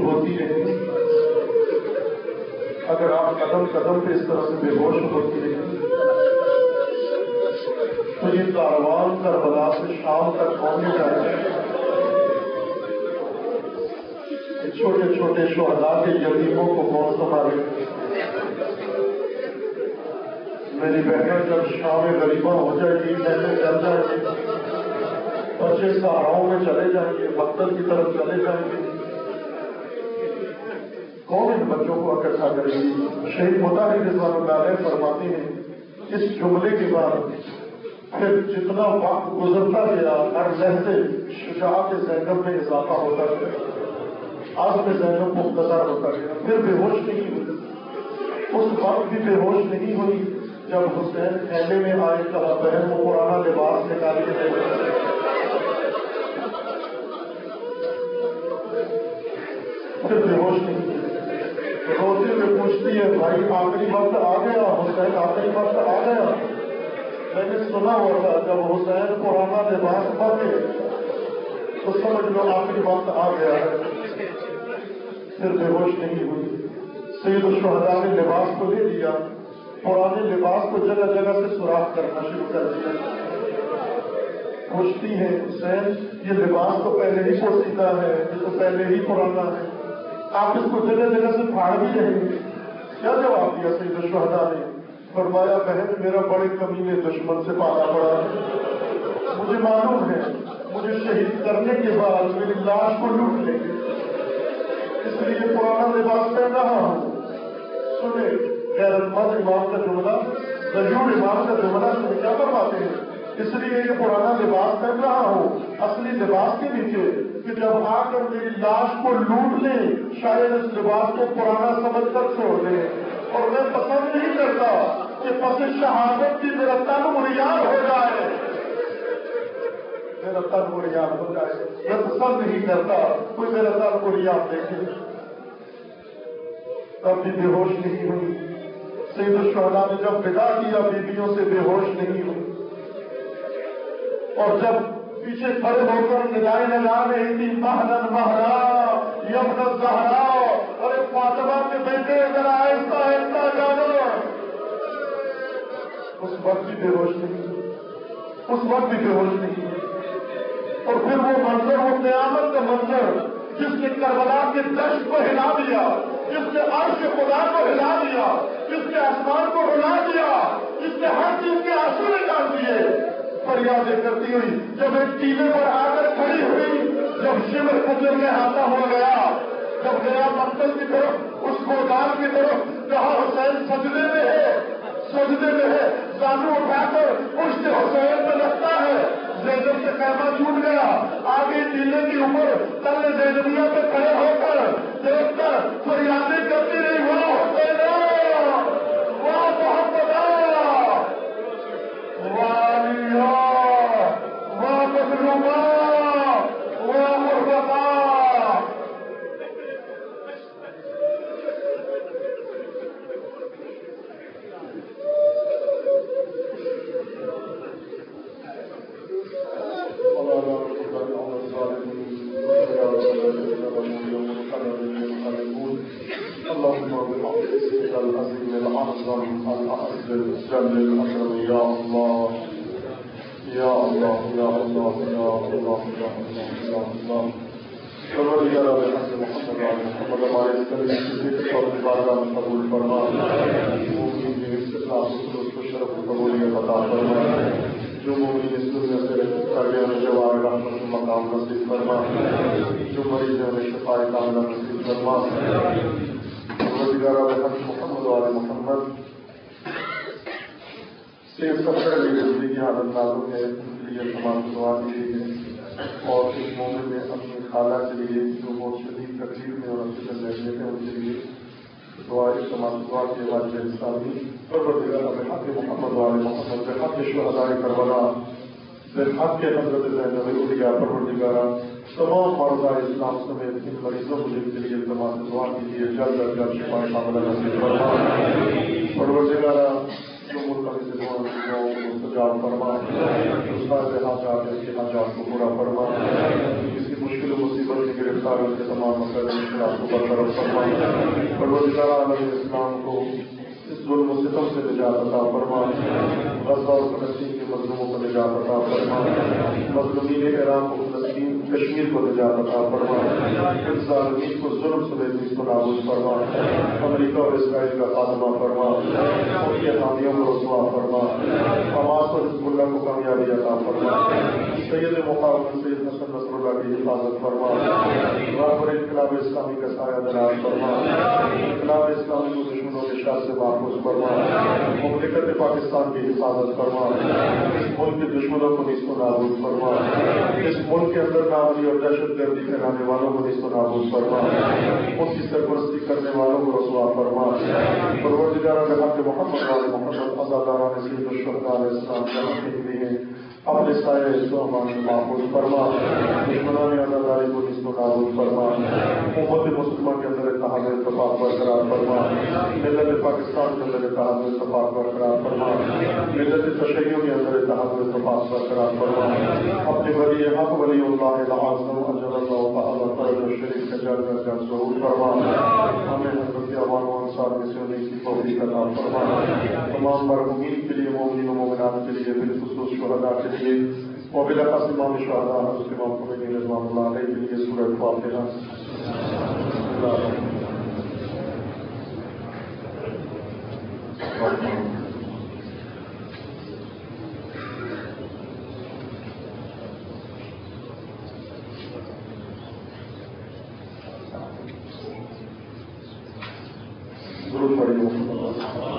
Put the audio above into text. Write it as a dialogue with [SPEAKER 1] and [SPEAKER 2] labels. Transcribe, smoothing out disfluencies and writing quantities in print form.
[SPEAKER 1] ہوتی رہی، اگر آپ قدم قدم پہ اس طرح سے بے ہوش ہوتی رہی تو یہ کاروان کربلا سے شام تک پہنچ جائے گا۔ چھوٹے چھوٹے شہداء کے یتیموں کو کون سنبھالے؟ میری بہن جب شام غریبہ ہو جائے گی، محنت چل جائے گی، بچے سہاراؤں میں چلے جائیں گے، مقتل کی طرف چلے جائیں گے، کون ان بچوں کو اکٹھا کرے گی؟ شہید مطہر رضوان اللہ علیہ فرماتے ہیں اس جملے کے بعد پھر جتنا وقت گزرتا گیا ہر لحظے شجاعت زینب میں اضافہ ہوتا گیا، عزم زینب مختصر ہوتا گیا، پھر بے ہوش نہیں ہوئی۔ اس وقت بھی بے ہوش نہیں ہوئی جب حسین خیمے میں آئے، کہا بہن وہ پرانا لباس نکال کے دے دو۔ پھر بے ہوش نہیں ہوئی، روتے ہوئے پوچھتی ہے بھائی آخری وقت آ گیا، حسین آخری وقت آ گیا؟ میں نے سنا ہوا تھا جب حسین پرانا لباس پہنے تو سمجھ لو آخری وقت آ گیا ہے۔ پھر بے ہوش نہیں ہوئی۔ سید الشہداء نے لباس کو لے لیا، پرانے لباس کو جگہ جگہ سے سوراخ کرنا شروع کر دیا۔ پوچھتی ہے حسین یہ لباس تو پہلے ہی پوشیدہ ہے، یہ تو پہلے ہی پرانا ہے، آپ اس کو جگہ جگہ سے پھاڑ بھی رہیں گے؟ کیا جواب دیا سید الشہداء نے؟ فرمایا بہن میرا بڑے کمینے دشمن سے پالا پڑا ہے، مجھے معلوم ہے مجھے شہید کرنے کے بعد میری لاش کو لوٹ لیں گے، اس لیے پرانا لباس پہن رہا ہوں۔ سنیں غیرت مند امام کا جملہ، غیور امام کا جملہ سنیں کیا فرماتے ہیں؟ اس لیے یہ پرانا لباس پہن رہا ہوں اصلی لباس کے نیچے کہ جب آ کر میری لاش کو لوٹ لیں شاید اس لباس کو پرانا سمجھ کر چھوڑ دیں، اور میں پسند نہیں کرتا کہ پس شہادت کی میرا تن مریان ہو جائے، میرا تن مریان ہو جائے، میں پسند نہیں کرتا کوئی میرا تن مریان دیکھے۔ تب بھی بے ہوش نہیں ہوئی۔ سید الشہداء نے جب ودا کیا بیویوں سے بے ہوش نہیں ہوئی، اور جب پیچھے کھڑے ہو کر ندائیں لگا رہی تھی مہدن مہرا یمن الزہرا، ارے فاطمہ کے بیٹے اگر آہستہ آہستہ جانو، اس وقت بھی بے ہوش نہیں، اس وقت بھی بے ہوش نہیں۔ اور پھر وہ منظر، وہ قیامت کا منظر جس نے کربلا کے دشت کو ہلا دیا، جس نے عرش خدا کو ہلا دیا، جس نے آسمان کو ہلا دیا، جس نے ہر چیز کے آنسو نکال دیے، فریادیں کرتی ہوئی جب ایک ٹیلے پر آ کر کھڑی ہوئی، جب شمر قدر میں آتا ہوا گیا، جب گیا مقتل کی طرف، اس گودال کی طرف، کہا حسین سجدے میں ہے، سجدے میں ہے، زانو اٹھا کر پشت حسین پہ لگتا ہے، زینب سے خیمہ ٹوٹ گیا، آگے ٹیلے کے اوپر تل زینبیہ پہ کھڑے ہو کر دیکھ کر فریادیں کرتی رہی، واہ حسین واہ محمد والیہ واہ مظلومہ واہ مرغبہ۔ اللهم بحق العظيم الأعظم الأعز الجل الأكرم يا الله يا الله يا الله يا الله يا الله يا الله پروردگار بحق محمد وعلى محمد ہمارے اس طرح کی اور بارگاہ میں قبول فرما، مومنین کے استقلال کو شرف و قبولیت عطا فرما، جو مومنین اس دنیا سے کرنے والے جوار رحمت و مقام نصیب فرما، جو مریض ہیں انہیں شفاء کاملہ نصیب فرما۔ پروردگار بحق محمد وعلى محمد سے سب سے پہلے زندگی کی حالت نازک ہے، ان کے لیے تمام دعا دیجیے، اور اس مومن میں اپنی خالہ کے لیے جو بہت شدید تکلیف میں اور ہاسپٹل میں ہیں ان کے لیے دعا تمام دعا کے بعد انسانی پروردگار بحق محمد وعلى محمد بحق شہداء کربلا بحق حضرت زینب الاولیاء پروردگار تمام مرضى اسلام سمیت ان مریضوں کے لیے تمام دعا کیجیے، جلد از جلد شفا کاملہ نصیب فرما۔ پروردگار جو ملک سے دعاؤں کو مستجاب فرما، جو سارے حاجات کے حاجات کو پورا فرما، کسی مشکل و مصیبت میں گرفتار رسالت کے تمام مسائل مشکلات کو برطرف فرما، پروردگار عالم اسلام کو اس ظلم و ستم سے نجات عطا فرما، غزہ اور فلسطین کے مظلوموں کو نجات عطا فرما، مظلومین عراق و فلسطین کشمیر کو نجات عطا فرما، ان ظالمین کو ظلم سمیت اس کو نابود فرما، امریکہ اور اسرائیل کا خاتمہ فرما، ان کے حامیوں کو رسوا فرما، حماس اور حزب اللہ کو کامیابی عطا فرما، سید مقابل سید حسن نصر اللہ کی حفاظت فرما، رہبر انقلاب اسلامی کا سایہ دراز فرما، انقلاب اسلامی کو دشمنوں کے شر سے محفوظ فرما، مملکت پاکستان کی حفاظت فرما، اس ملک کے دشمنوں کو نیست و نابود فرما، اس ملک کے اندر ناامنی اور دہشت گردی پھیلانے والوں کو نیست و نابود فرما، ان کی سرپرستی کرنے والوں کو رسوا فرما، پروردگار حق محمد علیہ محمد عزاداران سید الشہداء علیہ السلام جہاں کے لیے اپنے سائے سامان محفوظ فرما، دشمنان عزاداری کو نیست و نابود فرما، امت مسلمہ کے اندر اتحاد اتفاق برقرار فرما، ملت پاکستان کے اندر اتحاد اتفاق برقرار فرما، ملت تشیعوں کے اندر اتحاد اتفاق برقرار فرما، اپنے ولی حق ولی اللہ العظم اجل اللہ تعالی فرج الشریف کا جل کر ظہور فرما، ہمیں حضرت عوام و انصار میں سے ہونے کی توفیق عطا فرما، تمام مرحومین کے لیے مومنین و مومنات کے لیے بالخصوص شہداء کے لیے وبالاخص امام شہداء حضرت امام خمینی رضوان اللہ علیہ کے لیے سورۃ فاتحہ۔ ضرور پڑھیے۔